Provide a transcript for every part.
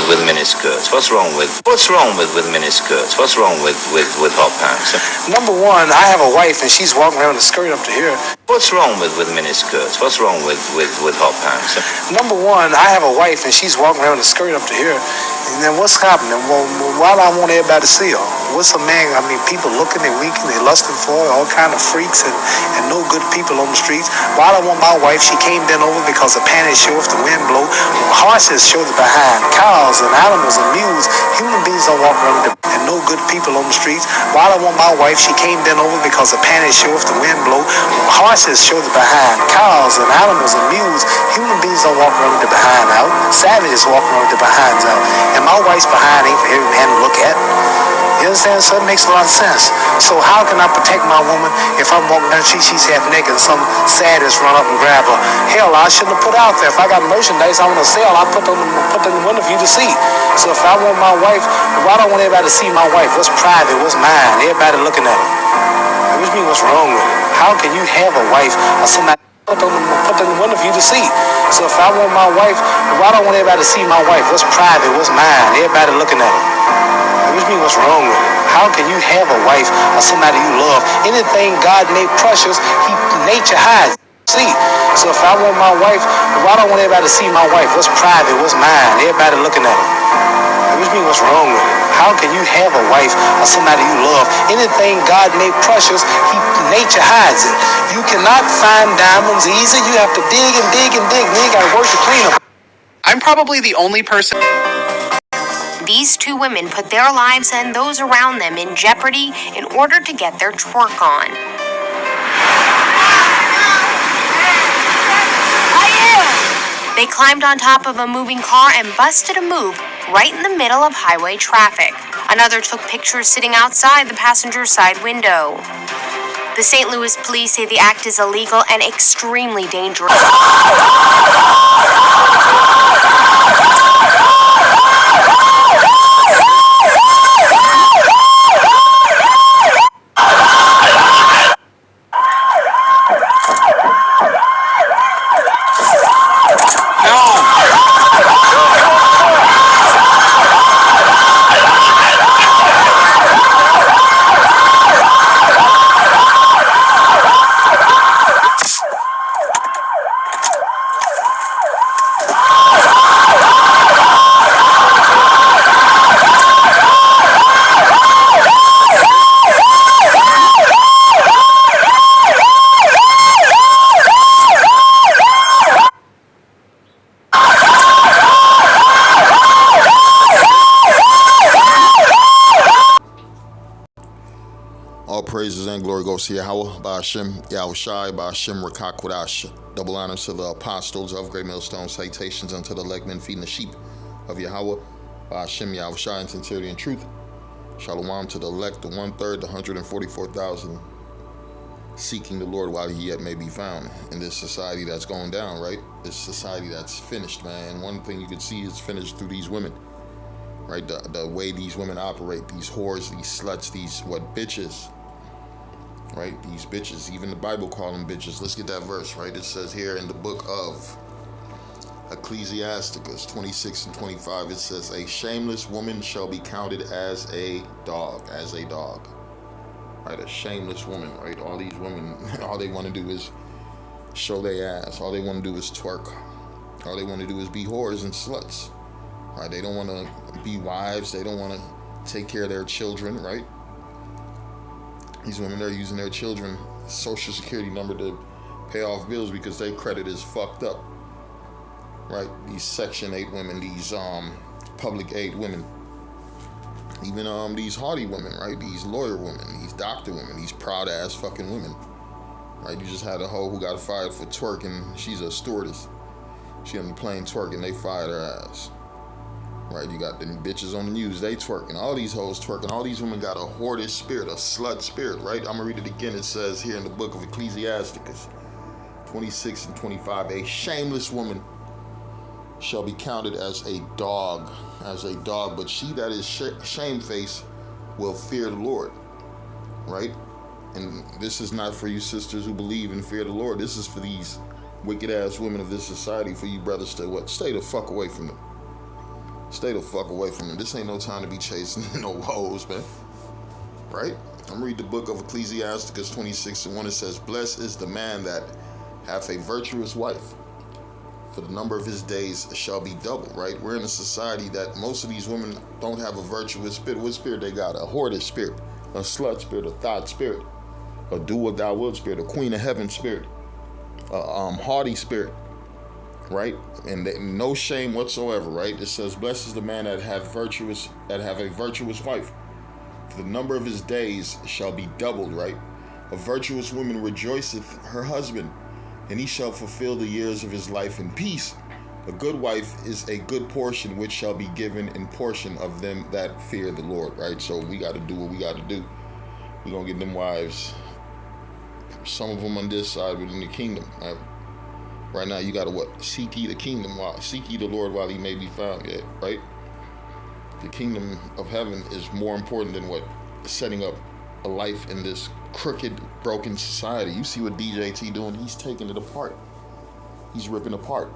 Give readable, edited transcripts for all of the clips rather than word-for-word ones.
with miniskirts? What's wrong with miniskirts? What's wrong with hot pants? Number one, I have a wife and she's walking around with a skirt up to here. What's wrong with miniskirts? What's wrong with hot pants? Number one, I have a wife and she's walking around with a skirt up to here. And then what's happening? Well, why do I want everybody to see her? What's a man? I mean, people looking, they're weakening, they're lusting for her, all kind of freaks and no good people on the streets. Why do I want my wife? She came bent over because the panties show if the wind blow. Horses show the behind. Cows and animals and mules. Human beings don't walk around with and no good people on the streets. Why do I want my wife? She came bent over because the panties show if the wind blow. Horses show the behind. Cows and animals and mules. Human beings don't walk around with the behind out. Savages walk around with the behinds out. And my wife's behind ain't for every man to look at. You understand? So it makes a lot of sense. So how can I protect my woman if I'm walking down the street, she's half naked and some sadist run up and grab her? Hell, I shouldn't have put out there. If I got merchandise I want to sell, I put them in the window for you to see. So if I want my wife, why don't I want everybody to see my wife? What's private? What's mine? Everybody looking at her. Which means what's wrong with it? How can you have a wife or somebody put them in the window for you to see? So if I want my wife, why don't I want everybody to see my wife? What's private? What's mine? Everybody looking at her. Which means what's wrong with it? How can you have a wife or somebody you love? Anything God made precious, nature hides. See? So if I want my wife, why don't I want everybody to see my wife? What's private? What's mine? Everybody looking at her. Which means what's wrong with it? How can you have a wife or somebody you love? Anything God made precious, nature hides it. You cannot find diamonds easy. You have to dig and dig and dig. And you got to work to clean them. I'm probably the only person. These two women put their lives and those around them in jeopardy in order to get their twerk on. They climbed on top of a moving car and busted a move right in the middle of highway traffic. Another took pictures sitting outside the passenger side window. The St. Louis police say the act is illegal and extremely dangerous. All praises and glory goes to Yahweh, Ba'ashem, Yahushai, Ba'ashem, Rakak Kodash. Double honors to the apostles of Great Millstone, salutations unto the elect men feeding the sheep of Yahweh, Ba'ashem, Yahushai, in sincerity and truth. Shalom to the elect, the 1/3, the 144,000, seeking the Lord while he yet may be found in this society that's going down, right? This society that's finished, man. One thing you can see is finished through these women, right? The way these women operate, these whores, these sluts, these bitches. Right, these bitches, even the Bible call them bitches. Let's get that verse, right? It says here in the book of Ecclesiasticus 26 and 25, it says, a shameless woman shall be counted as a dog, right? A shameless woman, right? All these women, all they want to do is show their ass. All they want to do is twerk. All they want to do is be whores and sluts, right? They don't want to be wives. They don't want to take care of their children, right? These women, they're using their children's social security number to pay off bills because their credit is fucked up, right? These Section 8 women, these public aid women, even these haughty women, right? These lawyer women, these doctor women, these proud ass fucking women, right? You just had a hoe who got fired for twerking. She's a stewardess. She on the plane twerking, they fired her ass. Right, you got the bitches on the news, they twerking. All these hoes twerking. All these women got a whorish spirit, a slut spirit, right? I'm going to read it again. It says here in the book of Ecclesiasticus 26 and 25, a shameless woman shall be counted as a dog, but she that is shamefaced will fear the Lord, right? And this is not for you sisters who believe and fear the Lord. This is for these wicked ass women of this society, for you brothers to stay the fuck away from them. Stay the fuck away from them. This ain't no time to be chasing no hoes, man. Right? I'm reading the book of Ecclesiasticus 26:1. It says, "Blessed is the man that hath a virtuous wife, for the number of his days shall be double." Right? We're in a society that most of these women don't have a virtuous spirit. What spirit they got? A hoarder spirit, a slut spirit, a thought spirit, a do what thou wilt spirit, a queen of heaven spirit, a haughty spirit. Right? And no shame whatsoever. Right? It says, "Blessed is the man that have a virtuous wife. The number of his days shall be doubled," right? "A virtuous woman rejoiceth her husband, and he shall fulfill the years of his life in peace. A good wife is a good portion, which shall be given in portion of them that fear the Lord," right? So we got to do what we got to do. We're going to get them wives. Some of them on this side within the kingdom. Right now, you got to what? Seek ye the kingdom. Seek ye the Lord while he may be found. Yeah, right? The kingdom of heaven is more important than what? Setting up a life in this crooked, broken society. You see what DJT doing? He's taking it apart. He's ripping apart.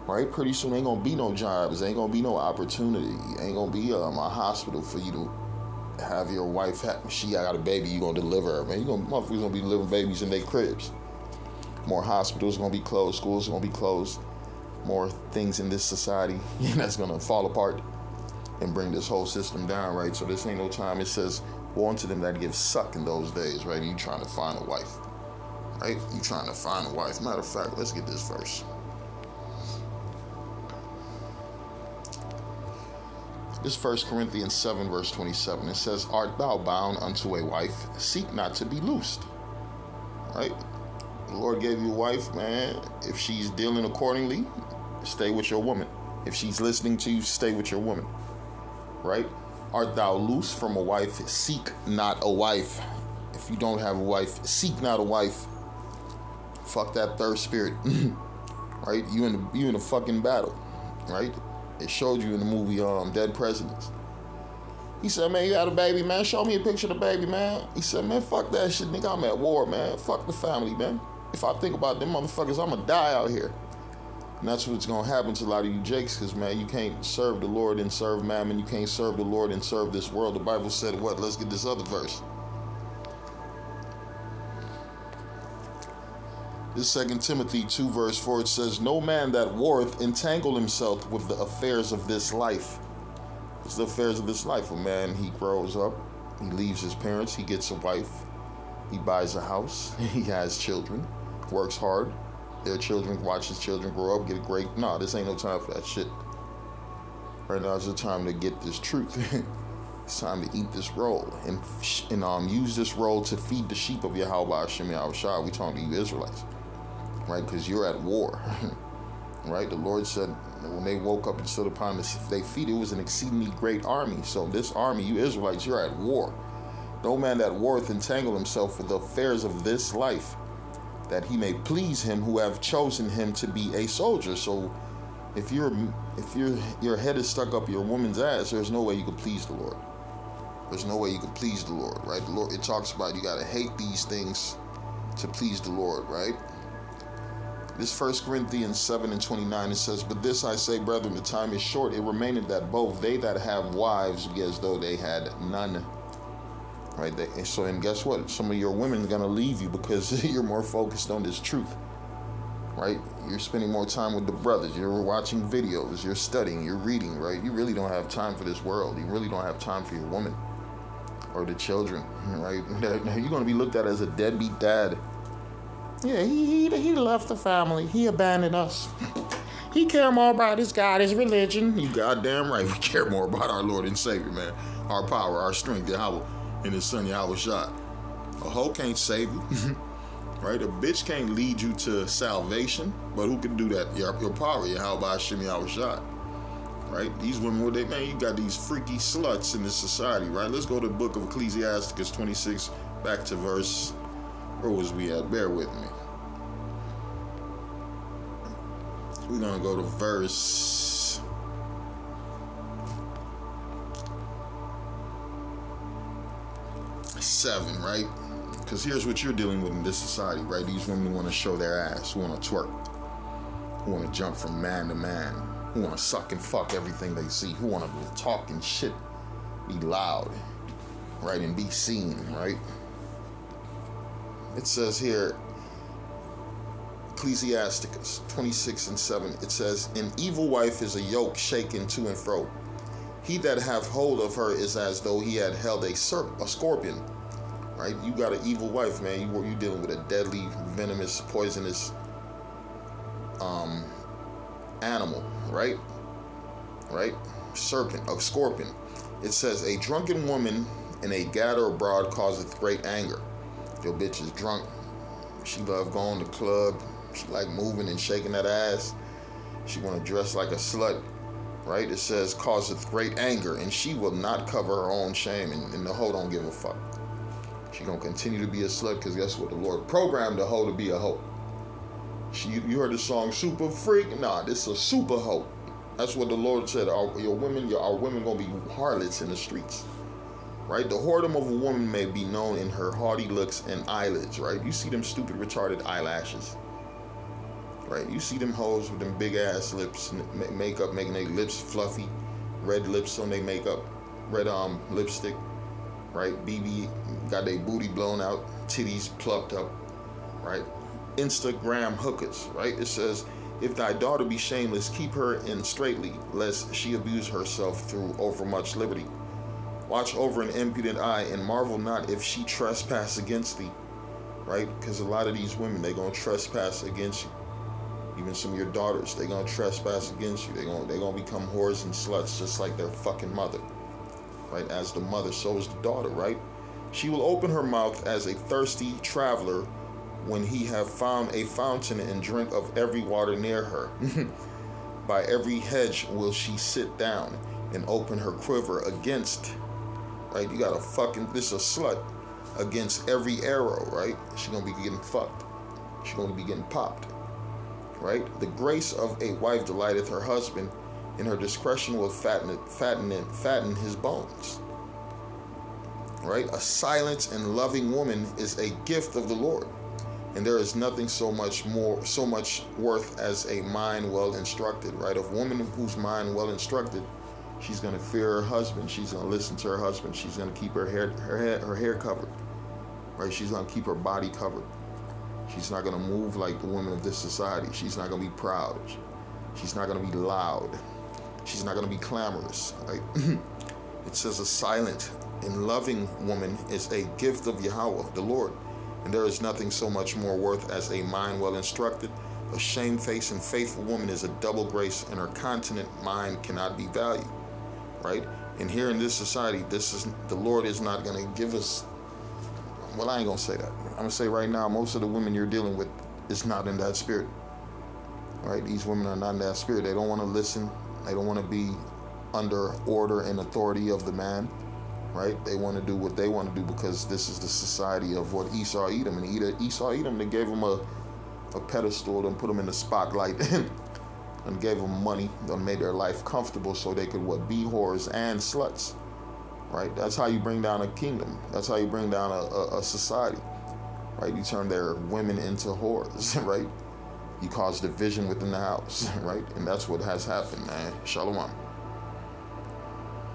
Right? Pretty soon ain't gonna be no jobs. Ain't gonna be no opportunity. Ain't gonna be a hospital for you to have your wife. She got a baby. You gonna deliver her, man. Motherfuckers gonna be delivering babies in their cribs. More hospitals gonna be closed. Schools gonna be closed. More things in this society that's gonna fall apart and bring this whole system down, right? So this ain't no time. It says, "Woe unto them that give suck in those days," right? You trying to find a wife, right? You trying to find a wife. Matter of fact, let's get this verse. This 1 Corinthians 7, verse 27. It says, "Art thou bound unto a wife? Seek not to be loosed." Right? The Lord gave you a wife, man. If she's dealing accordingly, stay with your woman. If she's listening to you, stay with your woman. Right? "Art thou loose from a wife? Seek not a wife." If you don't have a wife, seek not a wife. Fuck that third spirit. Right? You in a fucking battle. Right? It showed you in the movie Dead Presidents. He said, "Man, you got a baby, man. Show me a picture of the baby, man." He said, "Man, fuck that shit, nigga. I'm at war, man. Fuck the family, man. If I think about them motherfuckers, I'ma die out here." And that's what's going to happen to a lot of you jakes, because, man, you can't serve the Lord and serve mammon. You can't serve the Lord and serve this world. The Bible said what? Let's get this other verse. This 2 Timothy 2, verse 4, it says, "No man that warreth entangle himself with the affairs of this life." It's the affairs of this life. A man, he grows up, he leaves his parents, he gets a wife, he buys a house, he has children, works hard. Their children, watch his children grow up, get a great... Nah, this ain't no time for that shit. Right now is the time to get this truth. It's time to eat this roll and use this roll to feed the sheep of Yahweh Hashem Yahushua. We talking to you Israelites, right? Because you're at war, right? The Lord said when they woke up and stood upon their feet, it was an exceedingly great army. So this army, you Israelites, you're at war. "No man that warreth entangle himself with the affairs of this life, that he may please him who have chosen him to be a soldier." So if your head is stuck up your woman's ass, there's no way you could please the Lord. There's no way you could please the Lord, right? The Lord, it talks about you got to hate these things to please the Lord, right? This 1 Corinthians 7 and 29, it says, "But this I say, brethren, the time is short. It remaineth that both they that have wives be as though they had none." Right? And guess what? Some of your women are going to leave you because you're more focused on this truth. Right? You're spending more time with the brothers. You're watching videos. You're studying. You're reading, right? You really don't have time for this world. You really don't have time for your woman or the children, right? You're going to be looked at as a deadbeat dad. "Yeah, he left the family. He abandoned us. He cared more about his God, his religion." You goddamn right. We care more about our Lord and Savior, man. Our power, our strength, Yahweh, and his son Yahushua. A hoe can't save you. Right? A bitch can't lead you to salvation. But who can do that? Your power, Yahweh Hashem Yahushua. Right? These women, man, you got these freaky sluts in this society, right? Let's go to the book of Ecclesiasticus 26, back to verse... Where was we at? Bear with me. We're going to go to verse 7, right? Because here's what you're dealing with in this society, right? These women want to show their ass, who want to twerk, who want to jump from man to man, who want to suck and fuck everything they see, who want to talk and shit, be loud, right, and be seen, right? It says here, Ecclesiasticus 26:7, it says, an evil wife is a yoke shaken to and fro. He that hath hold of her is as though he had held a scorpion, right? You got an evil wife, man. You dealing with a deadly, venomous, poisonous animal, right? Serpent, a scorpion. It says, a drunken woman and a gatter abroad causeth great anger. Your bitch is drunk. She love going to the club. She like moving and shaking that ass. She want to dress like a slut, right? It says, causeth great anger, and she will not cover her own shame, and the hoe don't give a fuck. She gonna continue to be a slut, because guess what? The Lord programmed the hoe to be a hoe. You heard the song Super Freak? Nah, this is a super hoe. That's what the Lord said. Our women gonna be harlots in the streets, right? The whoredom of a woman may be known in her haughty looks and eyelids, right? You see them stupid, retarded eyelashes, right? You see them hoes with them big ass lips, makeup making their lips fluffy, red lips on their makeup, red lipstick, right? BB got their booty blown out, titties plucked up, right? Instagram hookers, right? It says, if thy daughter be shameless, keep her in straitly, lest she abuse herself through overmuch liberty. Watch over an impudent eye, and marvel not if she trespass against thee, right? Because a lot of these women, they gonna trespass against you. Even some of your daughters, they gonna trespass against you. They gonna become whores and sluts, just like their fucking mother, right? As the mother, so is the daughter, right? She will open her mouth as a thirsty traveler when he have found a fountain, and drink of every water near her. By every hedge will she sit down, and open her quiver against, right? You got a fucking, this is a slut, against every arrow, right? She gonna be getting fucked. She gonna be getting popped, right? The grace of a wife delighteth her husband, and her discretion will fatten his bones, right? A silent and loving woman is a gift of the Lord, and there is nothing so much worth as a mind well instructed, right? A woman whose mind well instructed, she's gonna fear her husband. She's gonna listen to her husband. She's gonna keep her hair covered, right? She's gonna keep her body covered. She's not gonna move like the women of this society. She's not gonna be proud. She's not gonna be loud. She's not gonna be clamorous, right? It says, a silent and loving woman is a gift of Yahweh, the Lord. And there is nothing so much more worth as a mind well instructed. A shamefaced and faithful woman is a double grace, and her continent mind cannot be valued, right? And here in this society, the Lord is not going to give us, well, I ain't going to say that. I'm going to say right now, most of the women you're dealing with is not in that spirit, right? These women are not in that spirit. They don't want to listen. They don't want to be under order and authority of the man, right? They want to do what they want to do because this is the society of what Esau Edom. And Esau Edom, they gave him a pedestal and put them in the spotlight and gave them money and made their life comfortable so they could be whores and sluts, right? That's how you bring down a kingdom. That's how you bring down a society, right? You turn their women into whores, right? You cause division within the house, right? And that's what has happened, man. Shalom.